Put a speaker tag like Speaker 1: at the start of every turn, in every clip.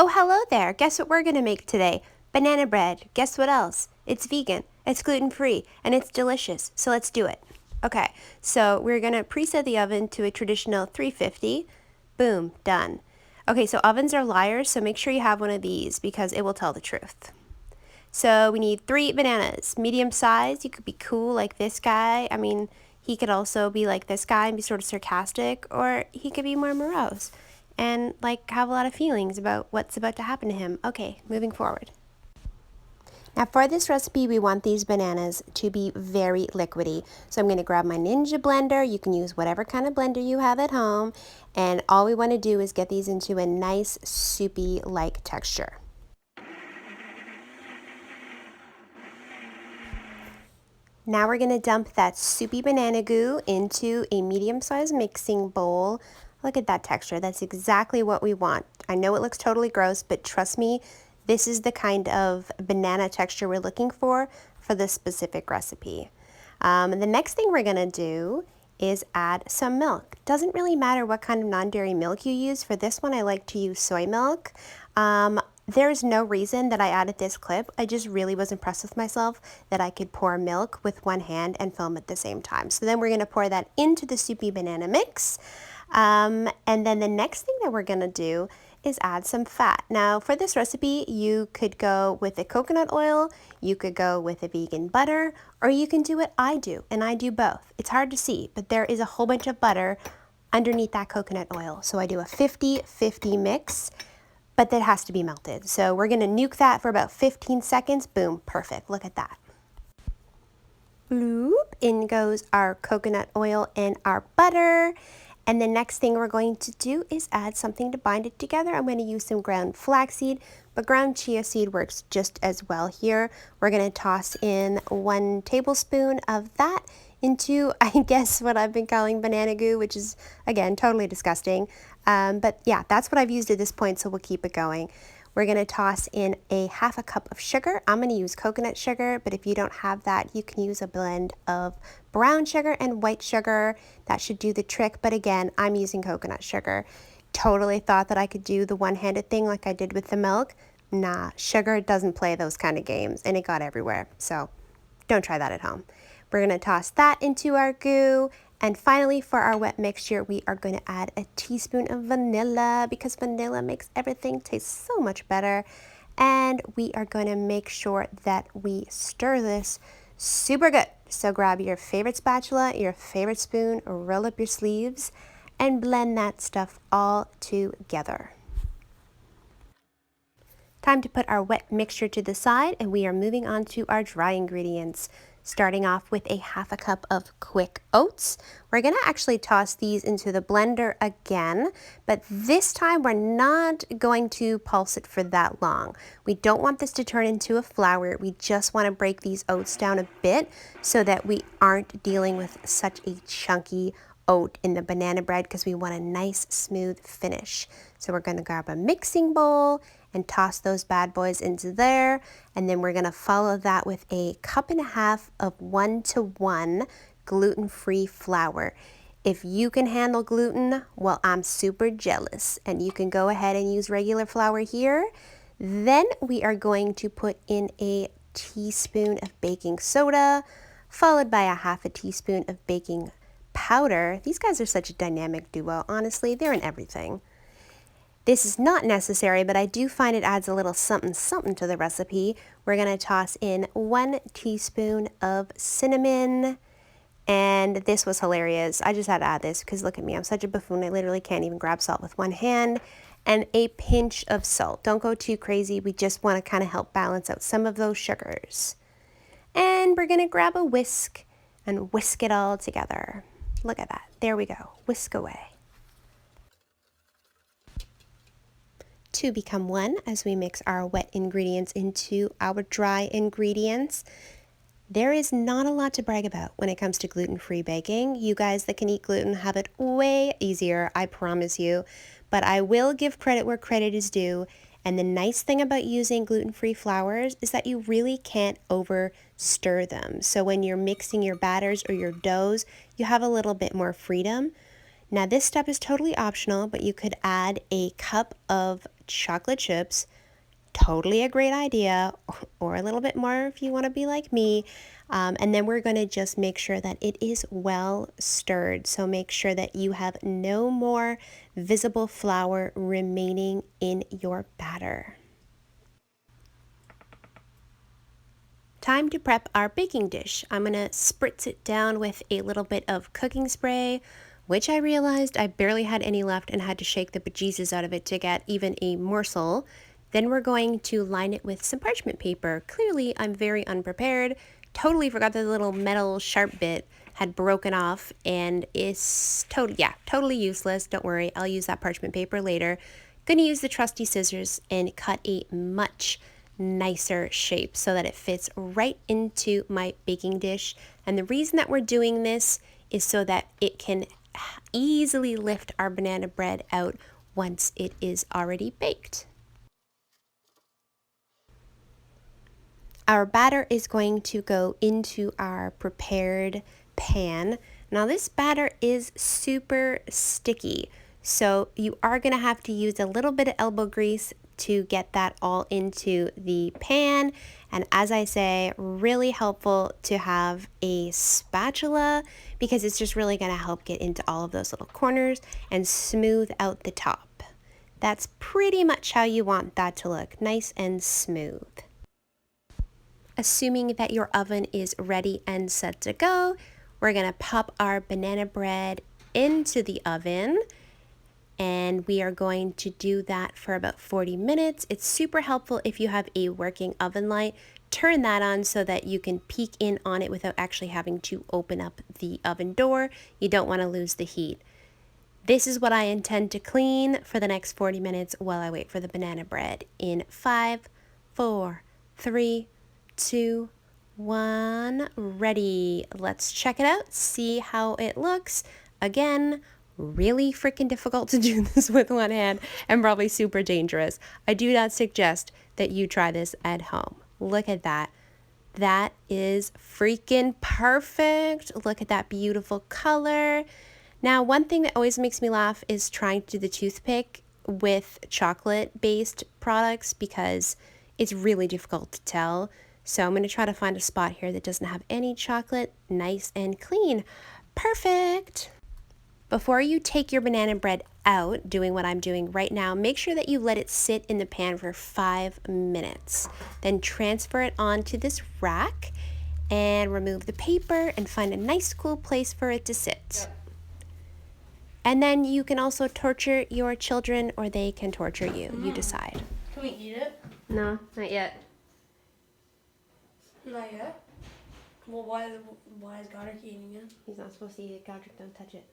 Speaker 1: Oh, hello there. Guess what we're going to make today? Banana bread. Guess what else? It's vegan, it's gluten-free, and it's delicious. So let's do it. Okay, so we're going to preset the oven to a traditional 350. Boom, done. Okay, so ovens are liars, so make sure you have one of these because it will tell the truth. So we need 3 bananas, medium size. You could be cool like this guy. I mean, he could also be like this guy and be sort of sarcastic, or he could be more morose and like have a lot of feelings about what's about to happen to him. Okay, moving forward. Now for this recipe, we want these bananas to be very liquidy. So I'm going to grab my Ninja blender. You can use whatever kind of blender you have at home. And all we want to do is get these into a nice soupy-like texture. Now we're going to dump that soupy banana goo into a medium-sized mixing bowl. Look at that texture. That's exactly what we want. I know it looks totally gross, but trust me, this is the kind of banana texture we're looking for this specific recipe. And the next thing we're going to do is add some milk. Doesn't really matter what kind of non-dairy milk you use. For this one, I like to use soy milk. There's no reason that I added this clip. I just really was impressed with myself that I could pour milk with one hand and film at the same time. So then we're going to pour that into the soupy banana mix. And then the next thing that we're going to do is add some fat. Now for this recipe, you could go with a coconut oil, you could go with a vegan butter, or you can do what I do, and I do both. It's hard to see, but there is a whole bunch of butter underneath that coconut oil. So I do a 50-50 mix, but that has to be melted. So we're gonna nuke that for about 15 seconds. Boom, perfect, look at that. Bloop, in goes our coconut oil and our butter. And the next thing we're going to do is add something to bind it together. I'm going to use some ground flaxseed, but ground chia seed works just as well here. We're going to toss in 1 tablespoon of that into, I guess, what I've been calling banana goo, which is, again, totally disgusting. But yeah, that's what I've used at this point, so we'll keep it going. We're going to toss in a 1/2 cup of sugar. I'm going to use coconut sugar, but if you don't have that, you can use a blend of brown sugar and white sugar. That should do the trick, but again, I'm using coconut sugar. Totally thought that I could do the one-handed thing like I did with the milk. Nah, sugar doesn't play those kind of games, and it got everywhere, so don't try that at home. We're going to toss that into our goo. And finally, for our wet mixture, we are going to add a teaspoon of vanilla because vanilla makes everything taste so much better. And we are going to make sure that we stir this super good. So grab your favorite spatula, your favorite spoon, roll up your sleeves, and blend that stuff all together. Time to put our wet mixture to the side, and we are moving on to our dry ingredients. Starting off with a 1/2 cup of quick oats. We're gonna actually toss these into the blender again, but this time we're not going to pulse it for that long. We don't want this to turn into a flour. We just wanna break these oats down a bit so that we aren't dealing with such a chunky oat in the banana bread because we want a nice smooth finish. So we're gonna grab a mixing bowl and toss those bad boys into there, and then we're gonna follow that with a 1.5 cups of 1-to-1 gluten-free flour. If you can handle gluten, well, I'm super jealous, and you can go ahead and use regular flour here. Then we are going to put in a teaspoon of baking soda, followed by a 1/2 teaspoon of baking powder. These guys are such a dynamic duo, honestly, they're in everything. This is not necessary, but I do find it adds a little something something to the recipe. We're going to toss in 1 teaspoon of cinnamon, and this was hilarious. I just had to add this because look at me, I'm such a buffoon. I literally can't even grab salt with one hand. And a pinch of salt. Don't go too crazy. We just want to kind of help balance out some of those sugars. And we're going to grab a whisk and whisk it all together. Look at that. There we go. Whisk away. To become one as we mix our wet ingredients into our dry ingredients. There is not a lot to brag about when it comes to gluten-free baking. You guys that can eat gluten have it way easier, I promise you. But I will give credit where credit is due. And the nice thing about using gluten-free flours is that you really can't over stir them. So when you're mixing your batters or your doughs, you have a little bit more freedom. Now this step is totally optional, but you could add a cup of chocolate chips. Totally a great idea, or a little bit more if you want to be like me. And then we're going to just make sure that it is well stirred. So make sure that you have no more visible flour remaining in your batter. Time to prep our baking dish. I'm going to spritz it down with a little bit of cooking spray, which I realized I barely had any left and had to shake the bejesus out of it to get even a morsel. Then we're going to line it with some parchment paper. Clearly, I'm very unprepared. Totally forgot that the little metal sharp bit had broken off and is totally useless. Don't worry, I'll use that parchment paper later. Gonna use the trusty scissors and cut a much nicer shape so that it fits right into my baking dish. And the reason that we're doing this is so that it can easily lift our banana bread out once it is already baked. Our batter is going to go into our prepared pan. Now this batter is super sticky, so you are going to have to use a little bit of elbow grease to get that all into the pan. And as I say, really helpful to have a spatula because it's just really going to help get into all of those little corners and smooth out the top. That's pretty much how you want that to look, nice and smooth. Assuming that your oven is ready and set to go, we're going to pop our banana bread into the oven, and we are going to do that for about 40 minutes. It's super helpful if you have a working oven light. Turn that on so that you can peek in on it without actually having to open up the oven door. You don't want to lose the heat. This is what I intend to clean for the next 40 minutes while I wait for the banana bread in 5, 4, 3, 2, 1, ready. Let's check it out, see how it looks. Again, really freaking difficult to do this with one hand and probably super dangerous. I do not suggest that you try this at home. Look at that. That is freaking perfect. Look at that beautiful color. Now, one thing that always makes me laugh is trying to do the toothpick with chocolate-based products because it's really difficult to tell. So I'm going to try to find a spot here that doesn't have any chocolate, nice and clean. Perfect! Before you take your banana bread out, doing what I'm doing right now, make sure that you let it sit in the pan for 5 minutes. Then transfer it onto this rack and remove the paper and find a nice cool place for it to sit. Yep. And then you can also torture your children or they can torture you. You decide.
Speaker 2: Can we eat it?
Speaker 1: No, not yet.
Speaker 2: Not yet? Well, why is Godric eating it?
Speaker 1: He's not supposed to eat it. Godric, don't touch it.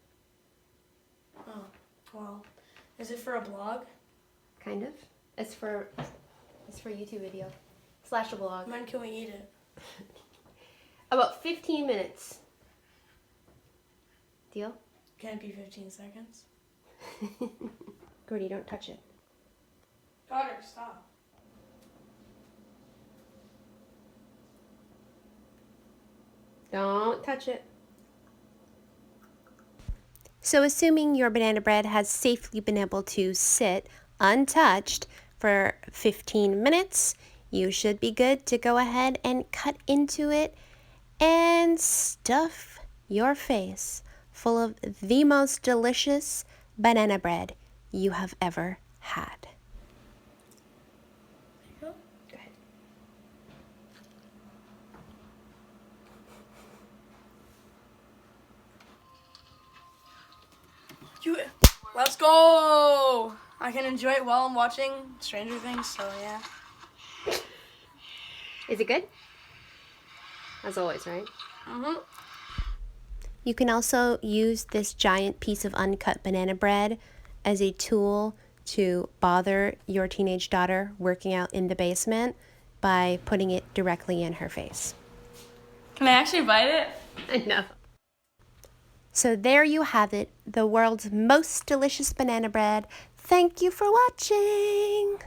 Speaker 2: Oh, well. Is it for a blog?
Speaker 1: Kind of. It's for a YouTube video. / a blog.
Speaker 2: When can we eat it?
Speaker 1: About 15 minutes. Deal?
Speaker 2: Can it be 15 seconds?
Speaker 1: Gordy, don't touch it.
Speaker 2: Godric, stop.
Speaker 1: Don't touch it. So assuming your banana bread has safely been able to sit untouched for 15 minutes, you should be good to go ahead and cut into it and stuff your face full of the most delicious banana bread you have ever had.
Speaker 2: There you go.
Speaker 1: Go ahead.
Speaker 2: Let's go! I can enjoy it while I'm watching Stranger Things, so yeah.
Speaker 1: Is it good? As always, right?
Speaker 2: Mm-hmm.
Speaker 1: You can also use this giant piece of uncut banana bread as a tool to bother your teenage daughter working out in the basement by putting it directly in her face.
Speaker 2: Can I actually bite it?
Speaker 1: I know. So there you have it, the world's most delicious banana bread. Thank you for watching.